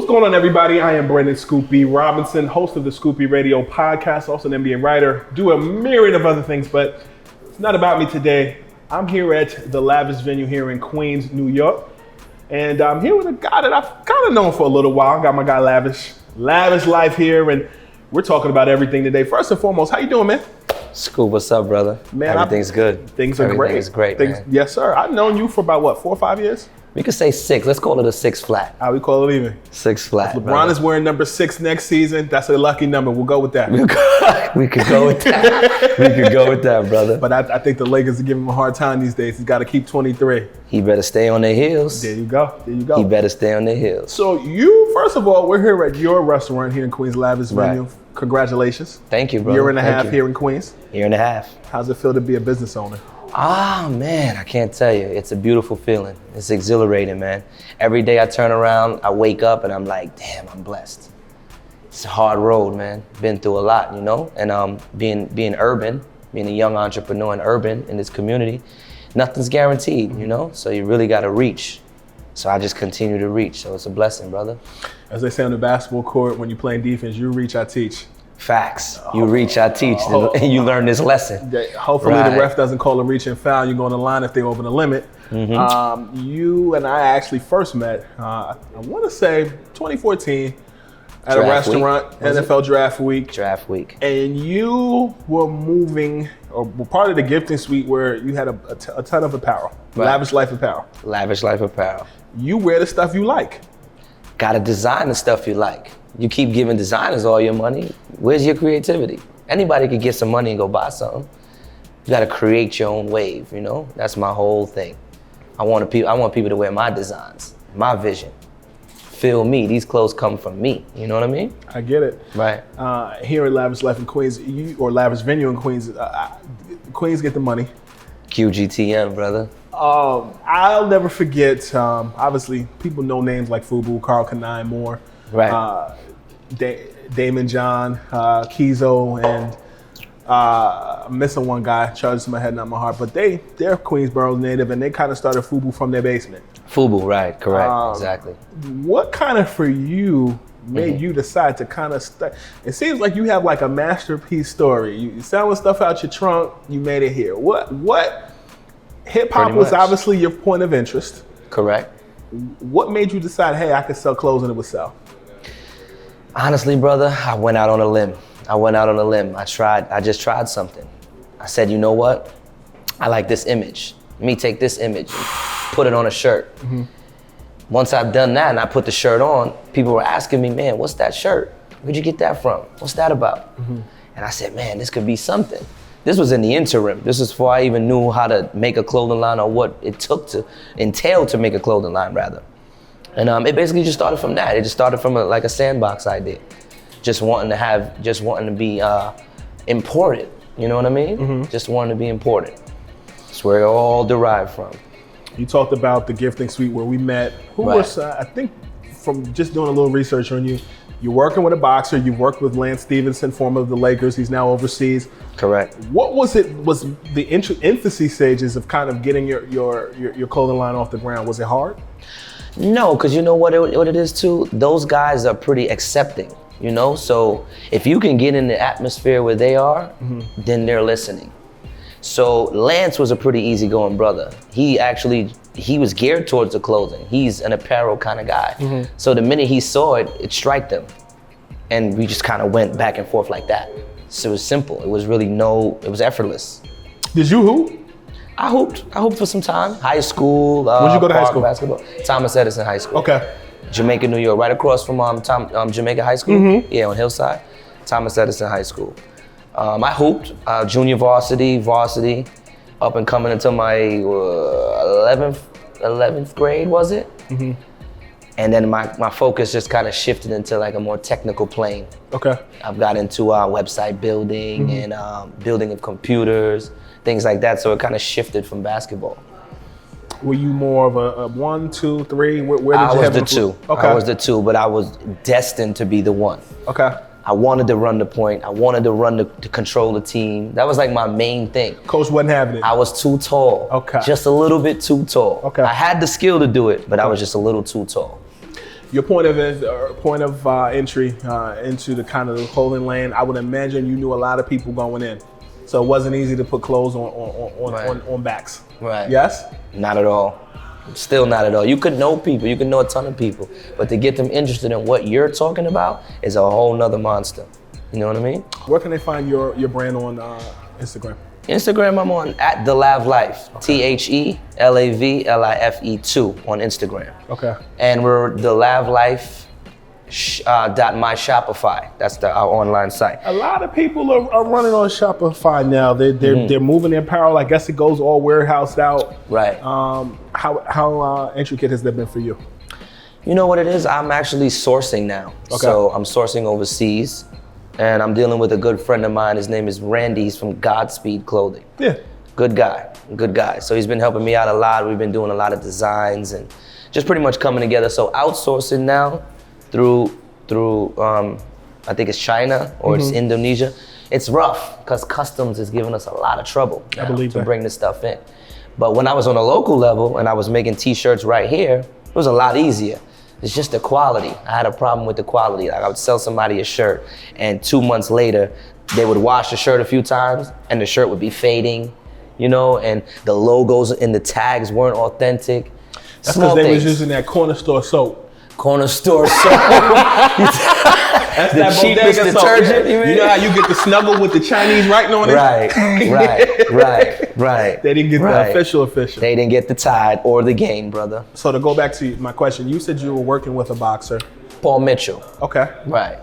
What's going on, everybody? I am Brendan Scoopy Robinson, host of the Scoopy Radio podcast, also an NBA writer, do a myriad of other things, but it's not about me today. I'm here at the Lavish venue here in Queens, New York, and I'm here with a guy that I've kind of known for a little while. I got my guy Lavish Life here, and we're talking about everything today. First and foremost, how you doing, man? Scoop, what's up, brother? Man, everything's good. Things are great. Everything's great, man. Yes, sir. I've known you for about, 4 or 5 years? We could say 6. Let's call it a 6 flat. How we call it even? 6 flat. LeBron brother. is wearing number 6 next season. That's a lucky number. We'll go with that. We could go with that. We could go with that, brother. But I think the Lakers are giving him a hard time these days. He's got to keep 23. He better stay on their heels. There you go. He better stay on their heels. So first of all, we're here at your restaurant here in Queens, Lavish venue. Congratulations. Thank you, bro. Year and a half here in Queens. Year and a half. How's it feel to be a business owner? Ah, man, I can't tell you. It's a beautiful feeling. It's exhilarating, man. Every day I turn around, I wake up and I'm like, damn, I'm blessed. It's a hard road, man. Been through a lot, you know? And being urban, being a young entrepreneur and urban in this community, nothing's guaranteed, you know? So you really gotta reach. So I just continue to reach. So it's a blessing, brother. As they say on the basketball court, when you're playing defense, you reach, I teach. Facts. You reach, I teach, and you learn this lesson. Hopefully the ref doesn't call a reach and foul. You go on the line if they open the limit. Mm-hmm. You and I actually first met, I want to say 2014, at a restaurant, NFL Draft Week. Draft Week. And you were moving, or were part of the gifting suite where you had a ton of apparel. Right. Lavish Life apparel. Lavish Life apparel. You wear the stuff you like. Gotta design the stuff you like. You keep giving designers all your money, where's your creativity? Anybody could get some money and go buy something. You gotta create your own wave, you know? That's my whole thing. I want people to wear my designs, my vision. Feel me, these clothes come from me, you know what I mean? I get it. Right. Here at Lavish Life in Queens, or Lavish Venue in Queens, Queens get the money. QGTM, brother. I'll never forget, obviously, people know names like Fubu, Carl Kanai, more. Right. Damon John, Kizo, and I'm missing one guy, charges to my head, not my heart, but they're Queensboro native, and they kind of started Fubu from their basement. Fubu, right, correct, exactly. What kind of, for you, made you decide to kind of it seems like you have like a masterpiece story. You selling stuff out your trunk, you made it here. What hip hop was obviously your point of interest. Correct. What made you decide, hey, I could sell clothes and it would sell? Honestly, brother, I went out on a limb. I just tried something. I said, you know what? I like this image. Let me take this image and put it on a shirt. Mm-hmm. Once I've done that and I put the shirt on, people were asking me, man, what's that shirt? Where'd you get that from? What's that about? Mm-hmm. And I said, man, this could be something. This was in the interim. This is before I even knew how to make a clothing line or what it entailed to make a clothing line, rather. And it basically just started from that. It just started from a sandbox idea. Just wanting to be important. You know what I mean? Mm-hmm. Just wanting to be important. That's where it all derived from. You talked about the gifting suite where we met. Who was, I think, from just doing a little research on you, you're working with a boxer. You've worked with Lance Stevenson, former of the Lakers. He's now overseas. Correct. What was the infancy stages of kind of getting your clothing line off the ground? Was it hard? No, because you know what it is too? Those guys are pretty accepting, you know? So if you can get in the atmosphere where they are, then they're listening. So Lance was a pretty easygoing brother. He was geared towards the clothing. He's an apparel kind of guy. Mm-hmm. So the minute he saw it, it struck him. And we just kind of went back and forth like that. So it was simple. It was really it was effortless. Did you hoop? I hooped for some time. High school. Where'd you go to high school? Basketball. Thomas Edison High School. Okay. Jamaica, New York, right across from Jamaica High School. Mm-hmm. Yeah, on Hillside. Thomas Edison High School. I hooped junior varsity, up and coming until my 11th grade, was it? Mm-hmm. And then my focus just kind of shifted into like a more technical plane. Okay. I've got into website building and building of computers, things like that. So it kind of shifted from basketball. Were you more of a 1, 2, 3? Where did you have the 2. Okay. I was the 2, but I was destined to be the 1. Okay. I wanted to run the point. I wanted to run to control the team. That was like my main thing. Coach wasn't having it. I was too tall. Okay. Just a little bit too tall. Okay. I had the skill to do it, but I was just a little too tall. Your point of entry into the kind of the clothing lane, I would imagine you knew a lot of people going in, so it wasn't easy to put clothes on backs. Right. Yes. Not at all. Still not at all. You could know people, you could know a ton of people, but to get them interested in what you're talking about is a whole nother monster. You know what I mean? Where can they find your brand on Instagram? Instagram, I'm on @TheLavLife, TheLavLife2 on Instagram. Okay. And we're TheLavLife.myShopify. That's our online site. A lot of people are running on Shopify now. They're moving their apparel. I guess it goes all warehoused out. Right. How intricate has that been for you? You know what it is? I'm actually sourcing now. Okay. So I'm sourcing overseas. And I'm dealing with a good friend of mine. His name is Randy. He's from Godspeed Clothing. Yeah. Good guy. So he's been helping me out a lot. We've been doing a lot of designs and just pretty much coming together. So outsourcing now through I think it's China or it's Indonesia. It's rough because customs is giving us a lot of trouble now to bring this stuff in. But when I was on a local level and I was making t-shirts right here, it was a lot easier. It's just the quality. I had a problem with the quality. Like I would sell somebody a shirt and 2 months later, they would wash the shirt a few times and the shirt would be fading, you know, and the logos and the tags weren't authentic. That's because they was using that corner store soap. Corner store soap. That's the that cheapest detergent. You know how you get the snuggle with the Chinese writing on it? Right. They didn't get the official. They didn't get the Tide or the Gain, brother. So to go back to my question, you said you were working with a boxer. Paul Mitchell. Okay. Right.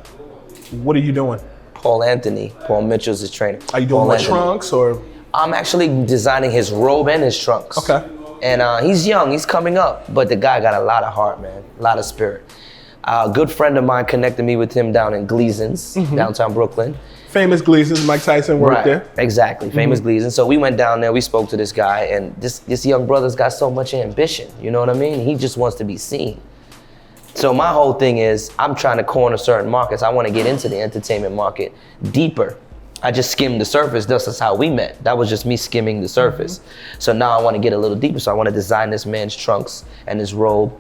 What are you doing? Paul Anthony. Paul Mitchell's his trainer. Are you doing more trunks or? I'm actually designing his robe and his trunks. Okay. And he's young, he's coming up, but the guy got a lot of heart, man, a lot of spirit. A good friend of mine connected me with him down in Gleason's, downtown Brooklyn. Famous Gleason's, Mike Tyson worked there. Exactly, famous Gleason's. So we went down there, we spoke to this guy, and this young brother's got so much ambition, you know what I mean? He just wants to be seen. So my whole thing is, I'm trying to corner certain markets. I want to get into the entertainment market deeper. I just skimmed the surface. That's how we met. That was just me skimming the surface. So now I want to get a little deeper. So I want to design this man's trunks and his robe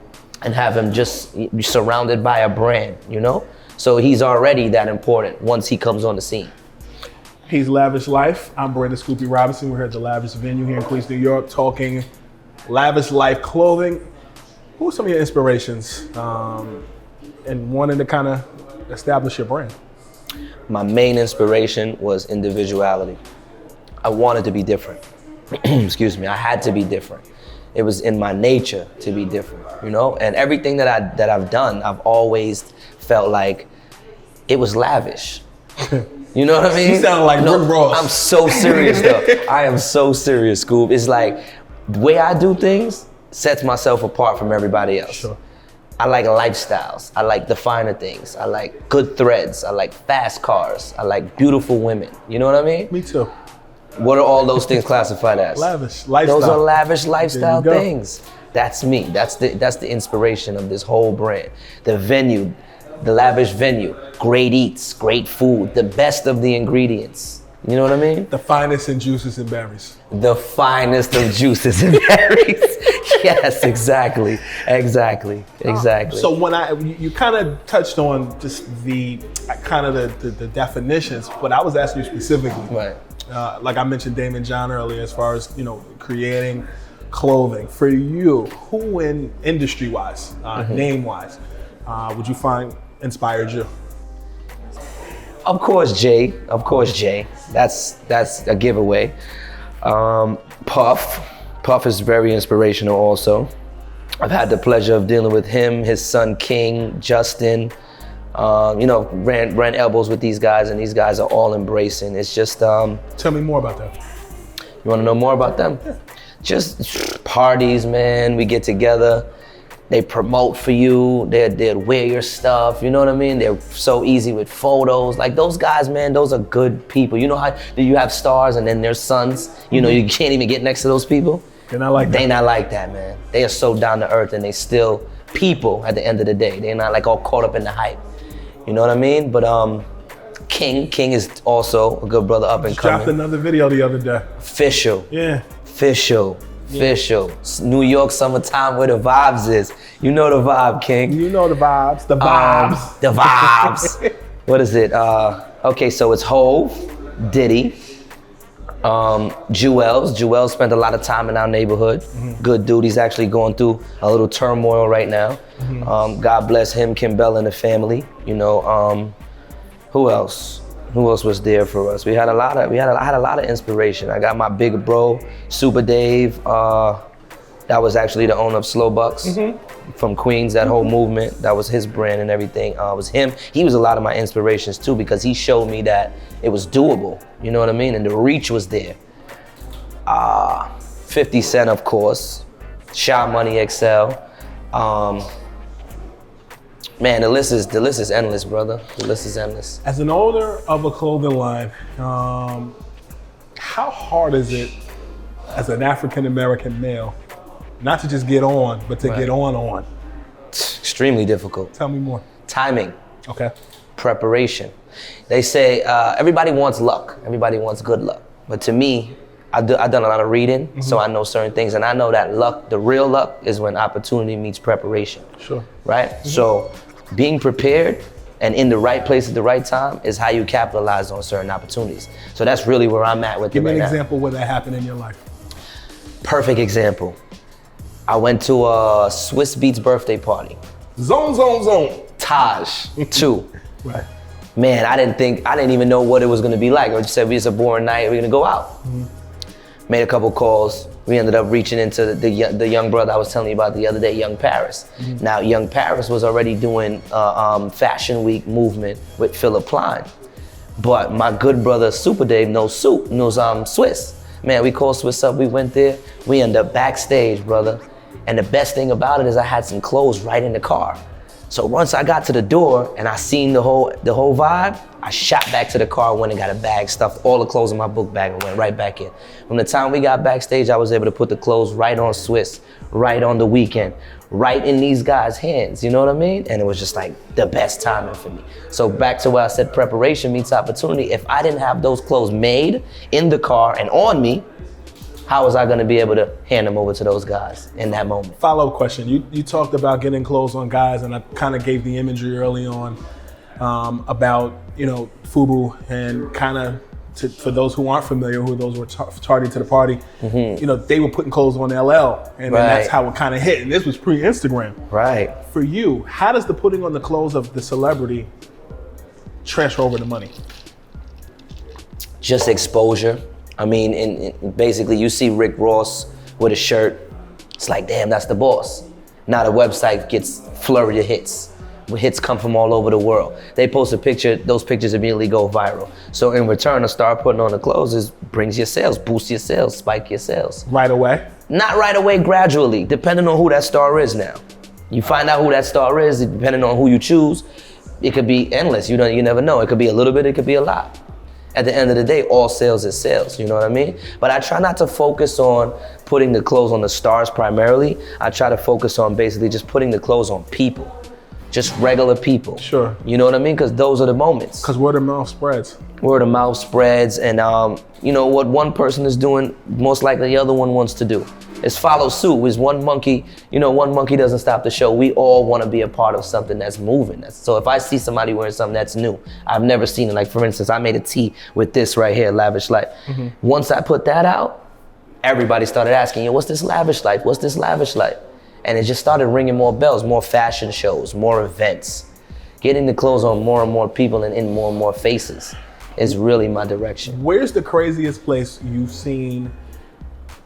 and have him just be surrounded by a brand, you know? So he's already that important once he comes on the scene. He's Lavish Life. I'm Brandon Scoopy Robinson. We're here at the Lavish venue here in Queens, New York, talking Lavish Life clothing. Who are some of your inspirations in wanting to kind of establish your brand? My main inspiration was individuality. I wanted to be different. Excuse me, I had to be different. It was in my nature to be different, you know? And everything that I've done, I've always felt like it was lavish. You know what I mean? You sound like Rick Ross. I'm so serious though. I am so serious, Scoop. It's like, the way I do things sets myself apart from everybody else. Sure. I like lifestyles. I like the finer things. I like good threads. I like fast cars. I like beautiful women. You know what I mean? Me too. What are all those things classified as? Lavish lifestyle. Those are lavish lifestyle things. That's me. That's the inspiration of this whole brand. The venue, the lavish venue, great eats, great food, the best of the ingredients. You know what I mean? The finest in juices and berries. The finest of juices and berries. Yes, exactly. So when you kind of touched on just the kind of the definitions, but I was asking you specifically. Right. Like I mentioned Damon John earlier, as far as, you know, creating clothing. For you, who in industry-wise, name-wise, would you find inspired you? Of course, Jay. That's a giveaway. Puff is very inspirational also. I've had the pleasure of dealing with him, his son King, Justin. You know, ran elbows with these guys, and these guys are all embracing. It's just Tell me more about that. You want to know more about them? Yeah. Just parties, man. We get together. They promote for you. They'd wear your stuff. You know what I mean? They're so easy with photos. Like those guys, man, those are good people. You know how you have stars and then their sons? You know, you can't even get next to those people. They're not like that. They not like that, man. They are so down to earth and they still people at the end of the day. They're not like all caught up in the hype. You know what I mean? But King is also a good brother up and coming. Dropped another video the other day. Official. Yeah. Official. Official. New York summertime where the vibes is. You know the vibe, King. You know the vibes. The vibes. The vibes. What is it? Okay, so it's Hove, Diddy, Jewels spent a lot of time in our neighborhood. Good dude. He's actually going through a little turmoil right now. God bless him, Kim Bell, and the family. You know, who else? Who else was there for us? I had a lot of inspiration. I got my big bro, Super Dave. That was actually the owner of Slow Bucks from Queens. That whole movement, that was his brand and everything. It was him. He was a lot of my inspirations too, because he showed me that it was doable. You know what I mean? And the reach was there. 50 Cent, of course. Sha Money XL. Man, the list is endless, brother. The list is endless. As an owner of a clothing line, how hard is it as an African-American male, not to just get on, but to get on? Extremely difficult. Tell me more. Timing. Okay. Preparation. They say everybody wants luck. Everybody wants good luck. But to me, I've done a lot of reading, so I know certain things, and I know that luck, the real luck, is when opportunity meets preparation. Sure. Right? So being prepared and in the right place at the right time is how you capitalize on certain opportunities. So that's really where I'm at with it right now. Give me an example where that happened in your life. Perfect example. I went to a Swiss Beats birthday party. Zone. Taj, 2. Right. Man, I didn't even know what it was gonna be like. I just said, it's a boring night, we're gonna go out. Made a couple calls. We ended up reaching into the young brother I was telling you about the other day, Young Paris. Now, Young Paris was already doing Fashion Week movement with Philip Klein. But my good brother, Super Dave, knows Swiss. Man, we called Swiss up, we went there. We ended up backstage, brother. And the best thing about it is I had some clothes right in the car. So once I got to the door and I seen the whole vibe, I shot back to the car, went and got a bag, stuffed all the clothes in my book bag and went right back in. From the time we got backstage, I was able to put the clothes right on Swiss, right on The Weeknd, right in these guys' hands, you know what I mean? And it was just like the best timing for me. So back to where I said preparation meets opportunity. If I didn't have those clothes made in the car and on me, how was I gonna be able to hand them over to those guys in that moment? Follow-up question. You talked about getting clothes on guys, and I kind of gave the imagery early on about, FUBU, and kind of, for those who aren't familiar, who those were tardy to the party, they were putting clothes on LL, and then that's how it kind of hit. And this was pre-Instagram. Right. For you, how does the putting on the clothes of the celebrity transfer over to money? Just exposure. I mean, basically you see Rick Ross with a shirt, it's like, damn, that's the boss. Now the website gets flurry of hits. Hits come from all over the world. They post a picture, those pictures immediately go viral. So in return, to start putting on the clothes brings your sales, boosts your sales, spike your sales. Right away? Not right away, gradually, depending on who that star is now. You find out who that star is, depending on who you choose, it could be endless, you never know. It could be a little bit, it could be a lot. At the end of the day, all sales is sales, you know what I mean? But I try not to focus on putting the clothes on the stars primarily. I try to focus on basically just putting the clothes on people, just regular people. Sure. You know what I mean? Because those are the moments. Because word of mouth spreads. Word of mouth spreads, and what one person is doing, most likely the other one wants to do. It's follow suit. It's one monkey doesn't stop the show. We all want to be a part of something that's moving. So if I see somebody wearing something that's new, I've never seen it. Like for instance, I made a tee with this right here, Lavish Life. Once I put that out, everybody started asking, what's this Lavish Life? What's this Lavish Life? And it just started ringing more bells, more fashion shows, more events. Getting the clothes on more and more people and in more and more faces is really my direction. Where's the craziest place you've seen,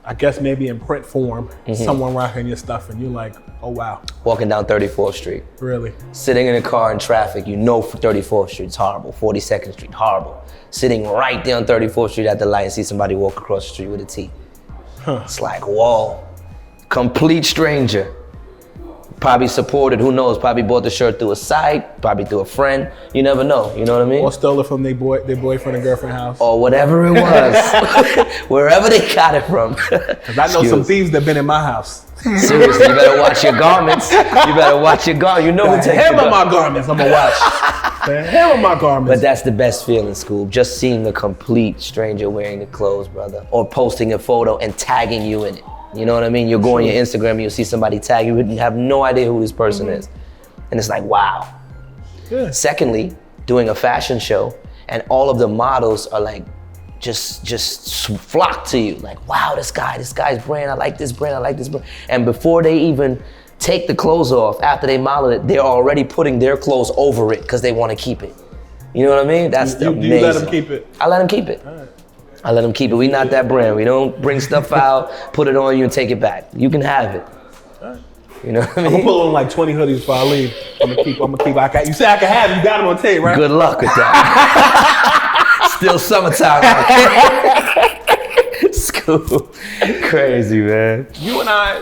I guess maybe in print form, someone rocking your stuff and you're like, oh wow. Walking down 34th Street. Really? Sitting in a car in traffic, 34th Street's horrible, 42nd Street, horrible. Sitting right there on 34th Street at the light and see somebody walk across the street with a tee. It's like, whoa, complete stranger. Probably supported, who knows, probably bought the shirt through a site, probably through a friend. You never know, you know what I mean? Or stole it from their boyfriend and girlfriend house. Or whatever it was, wherever they got it from. Because I know some thieves that been in my house. Seriously, you better watch your garments. You better watch your garments. You know who takes the hem of my garments, I'm gonna watch. The hem of my garments. But that's the best feeling, Scoop. Just seeing a complete stranger wearing the clothes, brother. Or posting a photo and tagging you in it. You know what I mean? You'll go on your Instagram and you'll see somebody tag you and have no idea who this person is. And it's like, wow. Yeah. Secondly, doing a fashion show and all of the models are like, just flock to you. Like, wow, this guy's brand, I like this brand, I like this brand. And before they even take the clothes off, after they model it, they're already putting their clothes over it because they want to keep it. You know what I mean? That's amazing. You let them keep it? I let them keep it. All right. I let them keep it. We not that brand. We don't bring stuff out, put it on you and take it back. You can have it. All right. You know what I mean? I'm gonna pull on like 20 hoodies before I leave. I'm gonna keep. You say I can have it, you got them on tape, right? Good luck with that. Still summertime. School. Crazy, man. You and I,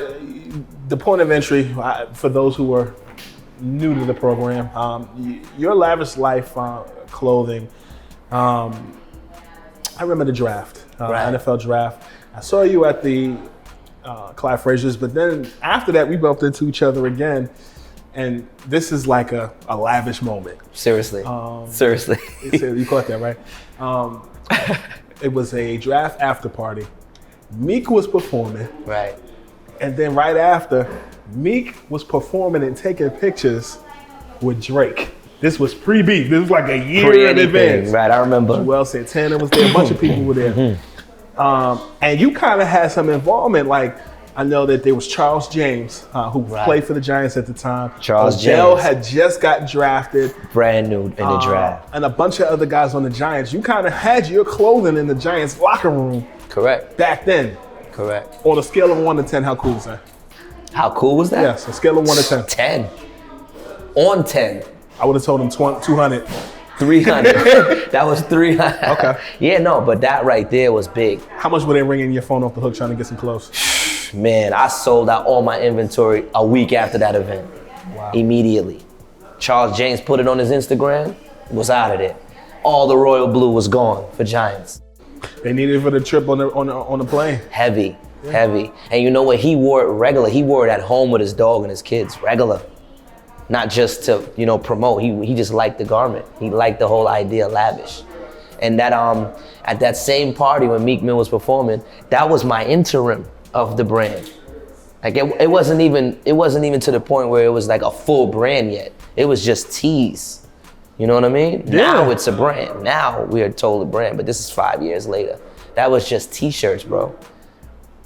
the point of entry, for those who are new to the program, your Lavish Life clothing, I remember the draft, Right. NFL draft. I saw you at the Clyde Frazier's, but then after that, we bumped into each other again. And this is like a lavish moment. Seriously. Seriously. You caught that, right? It was a draft after party. Meek was performing. Right. And then right after, Meek was performing and taking pictures with Drake. This was pre-beef. This was like a year in advance. Right, I remember. Joel Santana was there. A bunch of people were there. And you kind of had some involvement. Like, I know that there was Charles James, who played for the Giants at the time. Charles Odell James had just got drafted. brand new in the draft. And a bunch of other guys on the Giants. You kind of had your clothing in the Giants locker room Correct. back then. Correct. On a scale of 1 to 10, how cool is that? How cool was that? Yes, a scale of 1 to 10. 10. On 10. I would have told him 200. 300. That was 300. Okay. Yeah, no, but that right there was big. How much were they ringing your phone off the hook trying to get some clothes? Man, I sold out all my inventory a week after that event. Wow. Immediately. Charles James put it on his Instagram, was out of there. All the royal blue was gone for Giants. They needed it for the trip on the plane. Heavy. And you know what? He wore it regular. He wore it at home with his dog and his kids, regular. Not just to, promote. He just liked the garment. He liked the whole idea of Lavish. And that at that same party when Meek Mill was performing, that was my interim of the brand. Like it wasn't even to the point where it was like a full brand yet. It was just teas. You know what I mean? Yeah. Now it's a brand. Now we are told a brand, but this is 5 years later. That was just t-shirts, bro.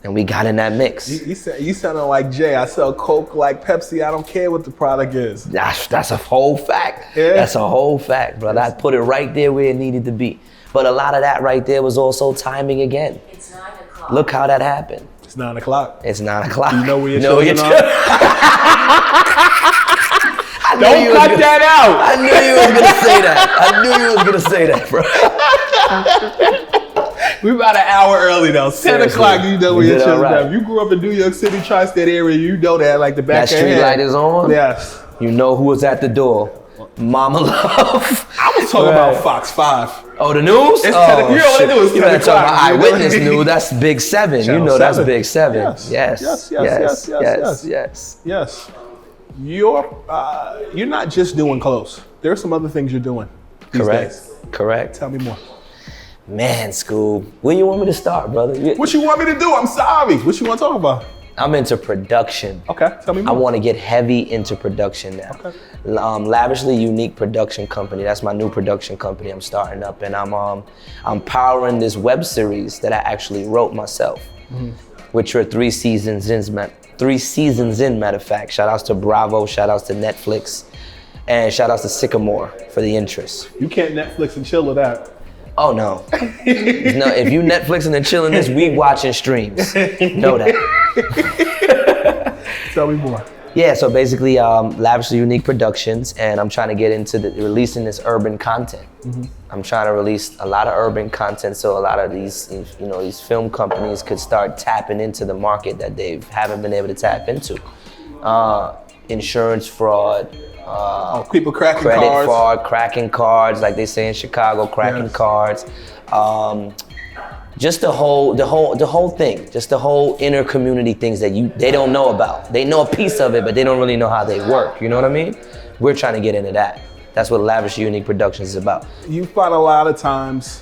And we got in that mix. You sounded like Jay. I sell Coke like Pepsi. I don't care what the product is. That's a whole fact. Yeah. That's a whole fact, brother. I put it right there where it needed to be. But a lot of that right there was also timing again. It's 9 o'clock. Look how that happened. It's 9 o'clock. It's 9 o'clock. You know where your know children your are? Don't cut that out. I knew you was gonna say that. I knew you was gonna say that, bro. We're about an hour early though. 10 Seriously. o'clock, you know where You your did children all right. are. If you grew up in New York City, tri-state area, you know that like the back That of your street head. light is on. Yes. You know who was at the door. Mama Love. I was talking about Fox 5. Oh, the news? It's oh, 10, you know what shit. they do is 10 You better talk o'clock. about Eyewitness News. That's Big 7. Channel you know 7. that's Big 7. Yes. Yes. Yes. You're not just doing clothes. There are some other things you're doing these days. Correct. Tell me more. Man, Scoob, where you want me to start, brother? What you want me to do? I'm sorry. What you want to talk about? I'm into production. Okay, tell me more. I want to get heavy into production now. Okay. Lavishly Unique Production Company. That's my new production company I'm starting up, and I'm powering this web series that I actually wrote myself, which are 3 seasons in. 3 seasons in, matter of fact. Shout outs to Bravo, shout outs to Netflix, and shout outs to Sycamore for the interest. You can't Netflix and chill with that. Oh no. No, if you Netflixing and chilling this, we watching streams. Know that. Tell me more. Yeah, so basically Lavishly Unique Productions, and I'm trying to get into releasing this urban content. I'm trying to release a lot of urban content so a lot of these film companies could start tapping into the market that they haven't been able to tap into. Insurance fraud, people cracking credit cards. fraud, cracking cards, like they say in Chicago, cracking Yes. cards. Just the whole thing, just the whole inner community things that they don't know about. They know a piece of it, but they don't really know how they work. You know what I mean? We're trying to get into that. That's what Lavish Unique Productions is about. You find a lot of times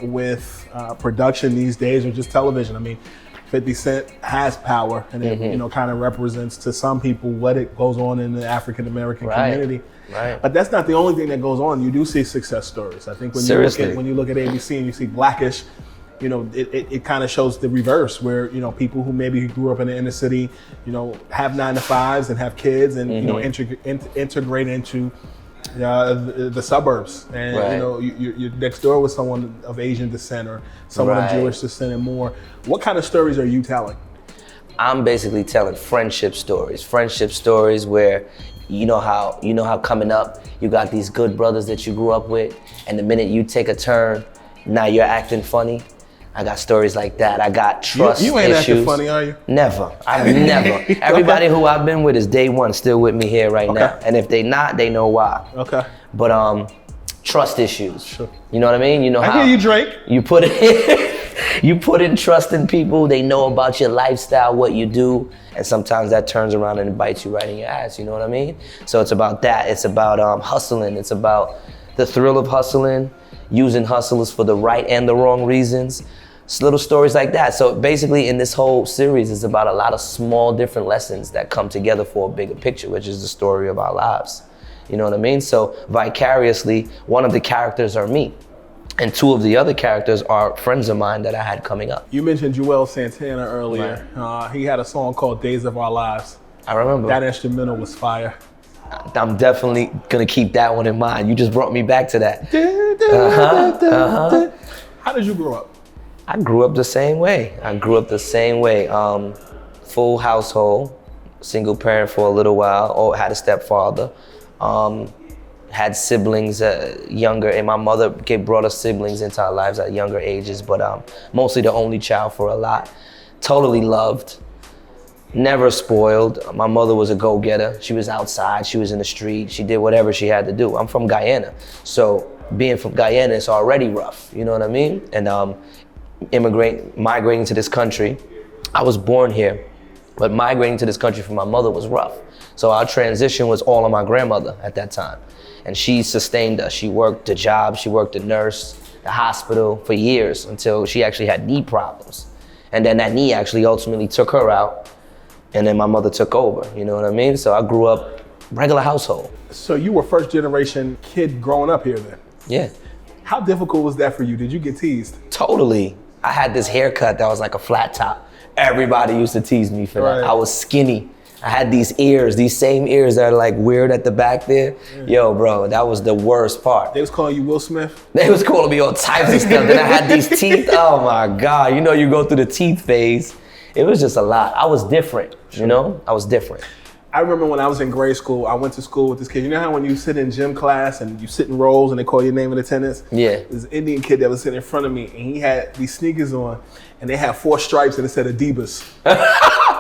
with production these days, or just television. I mean, if 50 Cent has power, and it kind of represents to some people what it goes on in the African American community. Right. But that's not the only thing that goes on. You do see success stories. I think when you look at ABC and you see Blackish, it kind of shows the reverse, where people who maybe grew up in the inner city, have 9-to-5s and have kids, and integrate into the suburbs, and you're next door with someone of Asian descent or someone of Jewish descent and more. What kind of stories are you telling? I'm basically telling friendship stories where you know how coming up you got these good brothers that you grew up with, and the minute you take a turn, now you're acting funny. I got stories like that. I got trust issues. You ain't acting funny, are you? Never. I've never. Everybody who I've been with is day one, still with me here right now. And if they not, they know why. Okay. But trust issues. Sure. You know what I mean? You know I how hear you, Drake. You put in trust in people. They know about your lifestyle, what you do, and sometimes that turns around and bites you right in your ass. You know what I mean? So it's about that. It's about hustling. It's about the thrill of hustling, using hustlers for the right and the wrong reasons. It's little stories like that. So basically in this whole series, it's about a lot of small different lessons that come together for a bigger picture, which is the story of our lives. You know what I mean? So vicariously, one of the characters are me, and two of the other characters are friends of mine that I had coming up. You mentioned Joel Santana earlier. Right. He had a song called Days of Our Lives. I remember. That instrumental was fire. I'm definitely gonna keep that one in mind. You just brought me back to that. How did you grow up? I grew up the same way. Full household, single parent for a little while, had a stepfather, had siblings younger, and my mother brought us siblings into our lives at younger ages, but mostly the only child for a lot. Totally loved, never spoiled. My mother was a go-getter. She was outside, she was in the street, she did whatever she had to do. I'm from Guyana, so being from Guyana is already rough, you know what I mean? And migrating to this country, I was born here, but migrating to this country for my mother was rough. So our transition was all on my grandmother at that time. And she sustained us. She worked a job, she worked a nurse, the hospital for years until she actually had knee problems. And then that knee actually ultimately took her out, and then my mother took over, you know what I mean? So I grew up regular household. So you were first generation kid growing up here then? Yeah. How difficult was that for you? Did you get teased? Totally. I had this haircut that was like a flat top. Everybody used to tease me for that. I was skinny. I had these ears, these same ears that are like weird at the back there. Yo, bro, that was the worst part. They was calling you Will Smith? They was calling me all types of stuff. Then I had these teeth. Oh my God. You go through the teeth phase. It was just a lot. I was different, I was different. I remember when I was in grade school, I went to school with this kid. You know how when you sit in gym class and you sit in rows and they call your name in attendance? Yeah. This Indian kid that was sitting in front of me, and he had these sneakers on, and they had 4 stripes and it said Adidas.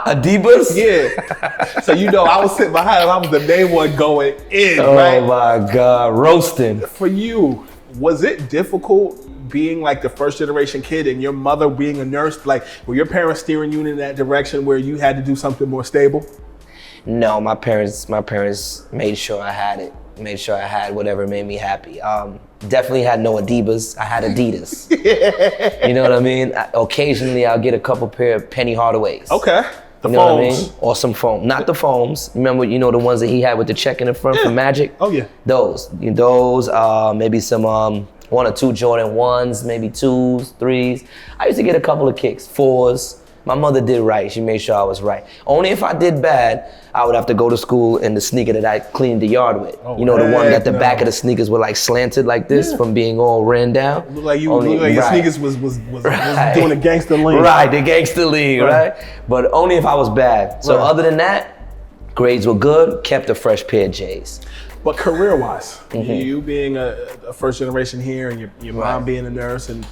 Adidas? Yeah. So I was sitting behind him. I was the main one going in, right? Oh my God, roasting. For you, was it difficult being like the first generation kid and your mother being a nurse? Like, were your parents steering you in that direction where you had to do something more stable? No, my parents made sure I had it. Made sure I had whatever made me happy. Definitely had no Adidas. I had Adidas. You know what I mean? Occasionally, I'll get a couple pair of Penny Hardaways. Okay. The foams. What I mean? Or some foam. Not the foams. Remember, the ones that he had with the check in the front from Magic? Oh, yeah. Those, maybe some 1 or 2 Jordan 1s, maybe 2s, 3s. I used to get a couple of kicks, 4s. My mother did right. She made sure I was right. Only if I did bad, I would have to go to school in the sneaker that I cleaned the yard with. Oh, the one that the back of the sneakers were like slanted like this from being all ran down. Look like your sneakers was doing a gangster league. Right, the gangster league, right? But only if I was bad. So other than that, grades were good, kept a fresh pair of J's. But career-wise, you being a first generation here and your mom being a nurse and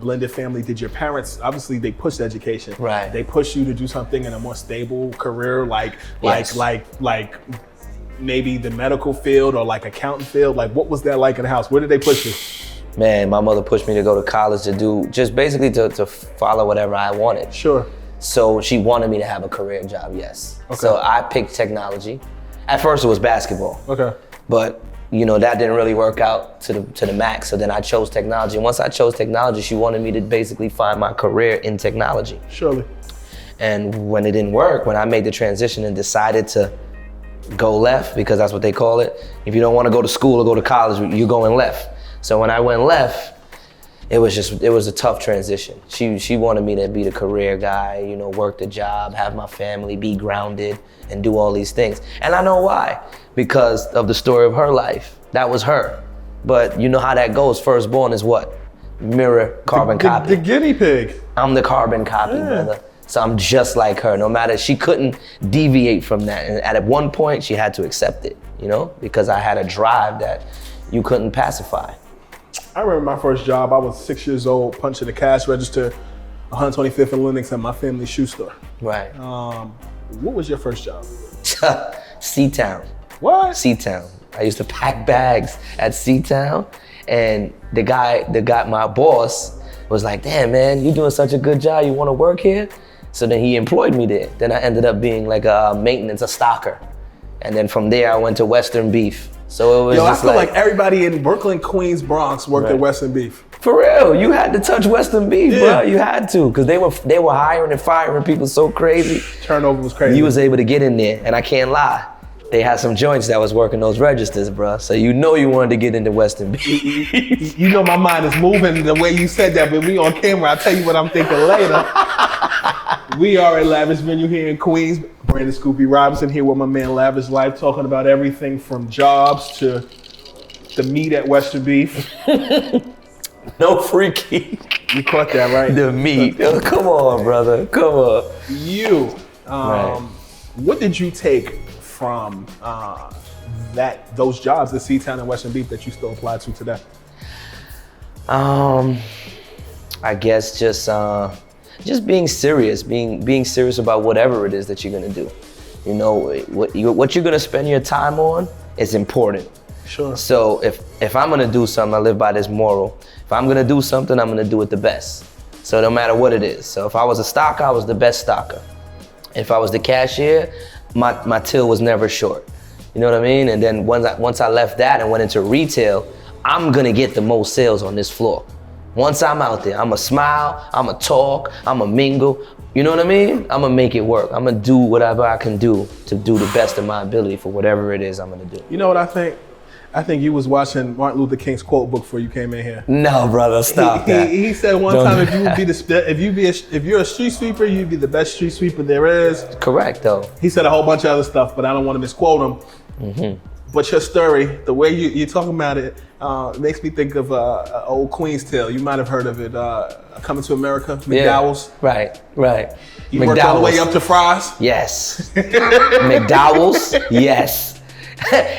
blended family, did your parents, obviously they pushed education. Right. They pushed you to do something in a more stable career, like maybe the medical field or like accounting field? Like, what was that like in the house? Where did they push you? Man, my mother pushed me to go to college to do, just basically to follow whatever I wanted. Sure. So she wanted me to have a career job, yes. Okay. So I picked technology. At first it was basketball. Okay. But that didn't really work out to the max. So then I chose technology. And once I chose technology, she wanted me to basically find my career in technology. Surely. And when it didn't work, when I made the transition and decided to go left, because that's what they call it. If you don't want to go to school or go to college, you're going left. So when I went left, it was a tough transition. She wanted me to be the career guy, you know, work the job, have my family, be grounded, and do all these things. And I know why, because of the story of her life. That was her. But you know how that goes. Firstborn is what? Mirror, carbon copy. The guinea pig. I'm the carbon copy, brother. So I'm just like her. No matter, she couldn't deviate from that. And at one point, she had to accept it, you know, because I had a drive that you couldn't pacify. I remember my first job. I was 6 years old, punching the cash register, 125th and Lenox at my family's shoe store. Right. What was your first job? C-Town. What? C-Town. I used to pack bags at C-Town, and the guy, my boss, was like, damn, man, you doing such a good job. You want to work here? So then he employed me there. Then I ended up being like a maintenance, a stocker. And then from there, I went to Western Beef. So it was I feel like everybody in Brooklyn, Queens, Bronx worked at Western Beef. For real, you had to touch Western Beef, bro. You had to, because they were hiring and firing people so crazy. Turnover was crazy. You was able to get in there, and I can't lie. They had some joints that was working those registers, bro. So you know you wanted to get into Western Beef. You know my mind is moving the way you said that, but we on camera. I'll tell you what I'm thinking later. We are at Lavish Venue here in Queens. Brandon Scoopy Robinson here with my man Lavish Life, talking about everything from jobs to the meat at Western Beef. No freaky. You caught that, right? The meat. Come on, brother. Come on. You, what did you take from those jobs at C-Town and Western Beef that you still apply to today? I guess just being serious, being serious about whatever it is that you're gonna do. You know, what you're gonna spend your time on is important. Sure. So if I'm gonna do something, I live by this moral. If I'm gonna do something, I'm gonna do it the best. So no matter what it is. So if I was a stocker, I was the best stocker. If I was the cashier, my till was never short. You know what I mean? And then once I left that and went into retail, I'm gonna get the most sales on this floor. Once I'm out there, I'ma smile, I'ma talk, I'ma mingle. You know what I mean? I'ma make it work. I'ma do whatever I can do to do the best of my ability for whatever it is I'm gonna do. You know what I think? I think you was watching Martin Luther King's quote book before you came in here. No, brother, stop that. He said one time, if you're a street sweeper, you'd be the best street sweeper there is. Correct, though. He said a whole bunch of other stuff, but I don't want to misquote him. Mm-hmm. But your story, the way you're talking about it, makes me think of an old Queens tale. You might have heard of it, Coming to America, McDowell's. Yeah, right. You worked all the way up to fries? Yes. McDowell's, yes.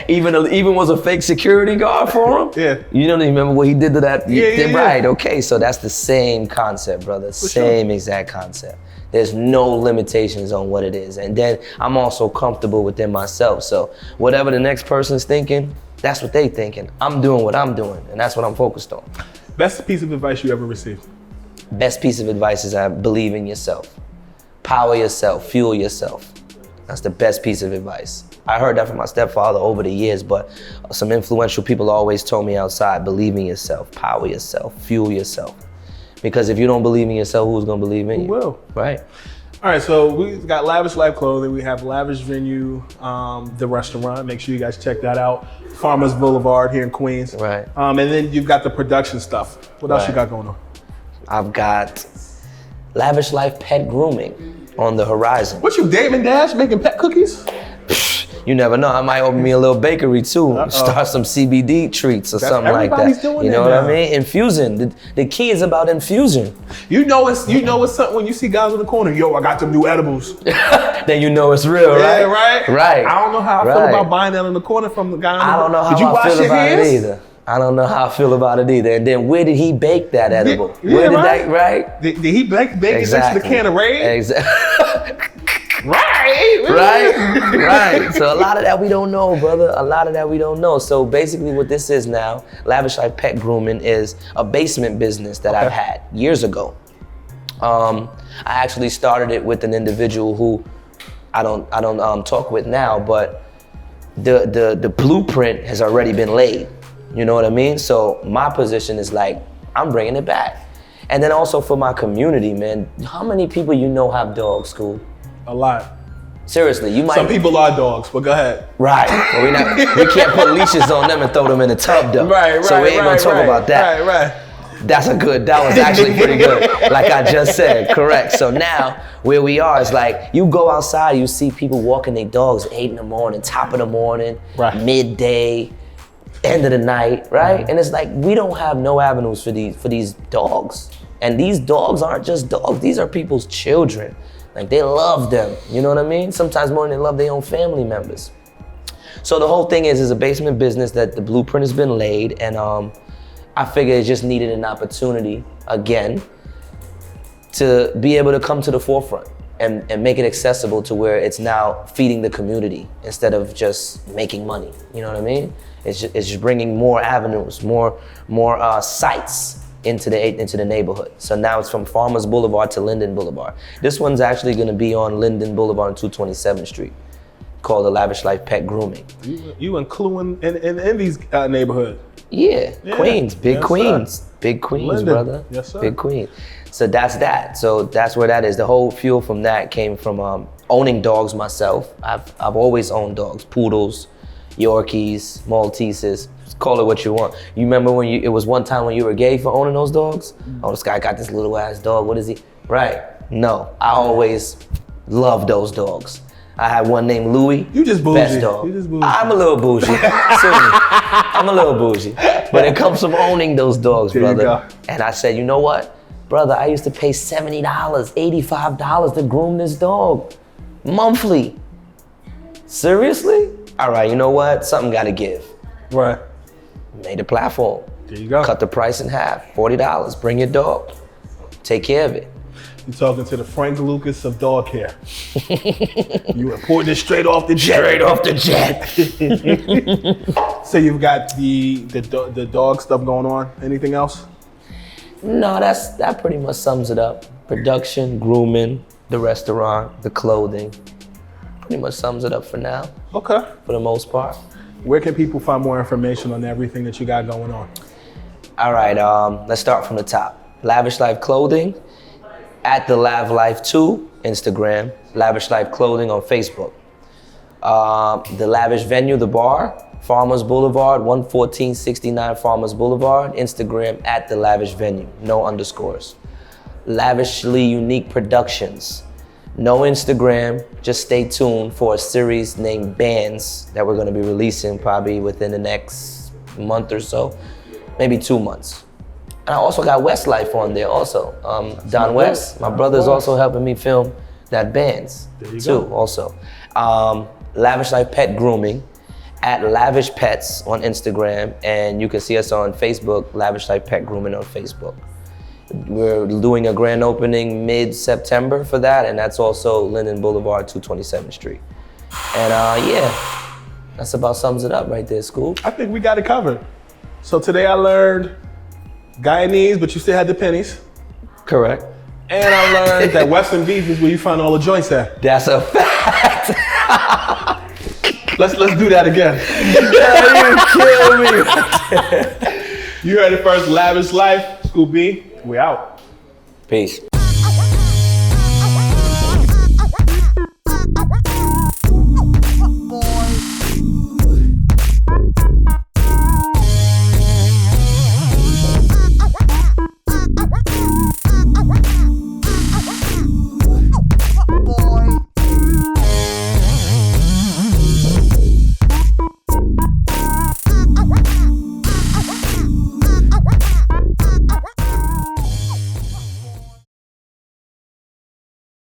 even was a fake security guard for him. Yeah. You don't even remember what he did to that. Yeah. Right. Okay. So that's the same concept, brother. Same exact concept. There's no limitations on what it is, and then I'm also comfortable within myself. So whatever the next person's thinking, that's what they thinking. I'm doing what I'm doing, and that's what I'm focused on. Best piece of advice you ever received? Best piece of advice is believe in yourself. Power yourself. Fuel yourself. That's the best piece of advice. I heard that from my stepfather over the years, but some influential people always told me outside, believe in yourself, power yourself, fuel yourself. Because if you don't believe in yourself, who's gonna believe in you? Who will? Right. All right, so we've got Lavish Life Clothing. We have Lavish Venue, the restaurant. Make sure you guys check that out. Farmers Boulevard here in Queens. Right. And then you've got the production stuff. What else you got going on? I've got Lavish Life Pet Grooming on the horizon. What, you Dame and Dash making pet cookies? You never know. I might open me a little bakery too. Start some CBD treats or something like that. Doing you know what I mean? Infusing. The key is about infusing. You know it's something when you see guys in the corner. Yo, I got them new edibles. Then you know it's real, right? Yeah, right. Right. I don't know how I feel about buying that in the corner from the guy. I don't know how I feel about it either. I don't know how I feel about it either. And then where did he bake that edible? Where did that, right? Did he bake it next to the can of Raid? Exactly. Right. So a lot of that we don't know, brother. A lot of that we don't know. So basically what this is now, Lavish Life Pet Grooming, is a basement business that I've had years ago. I actually started it with an individual who I don't talk with now, but the blueprint has already been laid. You know what I mean? So my position is like, I'm bringing it back. And then also for my community, man. How many people you know have dogs, Scoob? A lot. Seriously, you might. Some people are dogs, but go ahead. Right. But we can't put leashes on them and throw them in the tub, though. Right. So we ain't gonna talk about that. Right. That was actually pretty good. Like I just said, correct. So now where we are is like, you go outside, you see people walking their dogs 8 in the morning, top of the morning, midday, end of the night, right? And it's like, we don't have no avenues for these dogs. And these dogs aren't just dogs, these are people's children. Like they love them, you know what I mean? Sometimes more than they love their own family members. So the whole thing is a basement business that the blueprint has been laid, and I figured it just needed an opportunity again to be able to come to the forefront and make it accessible to where it's now feeding the community instead of just making money. You know what I mean? It's just bringing more avenues, more sites into the neighborhood. So now it's from Farmers Boulevard to Linden Boulevard. This one's actually going to be on Linden Boulevard and 227th Street, called the Lavish Life Pet Grooming. You including in these neighborhoods? Yeah, Queens, big Queens, Sir. Big Queens, Linden. brother. Yes, sir. Big Queens. So that's that. So that's where that is. The whole fuel from that came from owning dogs myself. I've always owned dogs, poodles, Yorkies, Malteses. Call it what you want. You remember when it was one time when you were gay for owning those dogs? Oh, this guy got this little ass dog. What is he? Right. No, I always loved those dogs. I had one named Louie. You just bougie. Best dog. You just bougie. I'm a little bougie. Sue me. I'm a little bougie. But it comes from owning those dogs, There brother. you go. And I said, you know what? Brother, I used to pay $70, $85 to groom this dog. Monthly. Seriously? All right, you know what? Something got to give. Right. Made a platform. There you go. Cut the price in half. $40. Bring your dog. Take care of it. You're talking to the Frank Lucas of dog care. You importing it straight off the jet. Straight off the jet. So you've got the dog stuff going on. Anything else? No, that pretty much sums it up. Production, grooming, the restaurant, the clothing. Pretty much sums it up for now. Okay. For the most part. Where can people find more information on everything that you got going on? All right, let's start from the top. Lavish Life Clothing at the Lav Life 2 Instagram, Lavish Life Clothing on Facebook. The Lavish Venue, the bar, Farmers Boulevard, 11469 Farmers Boulevard, Instagram at the Lavish Venue, no underscores. Lavishly Unique Productions, no Instagram, just stay tuned for a series named Bands that we're gonna be releasing probably within the next month or so, maybe 2 months. And I also got Westlife on there also. Don West, my brother's also helping me film that Bands too, also. Lavish Life Pet Grooming at Lavish Pets on Instagram, and you can see us on Facebook, Lavish Life Pet Grooming on Facebook. We're doing a grand opening mid-September for that, and that's also Linden Boulevard, 227th Street. And yeah, that's about sums it up right there, Scoob. I think we got it covered. So today I learned Guyanese, but you still had the pennies. Correct. And I learned that Western beef is where you find all the joints at. That's a fact. Let's do that again. You kill me. You heard it first, Lavish Life, Scoob B. We out. Peace.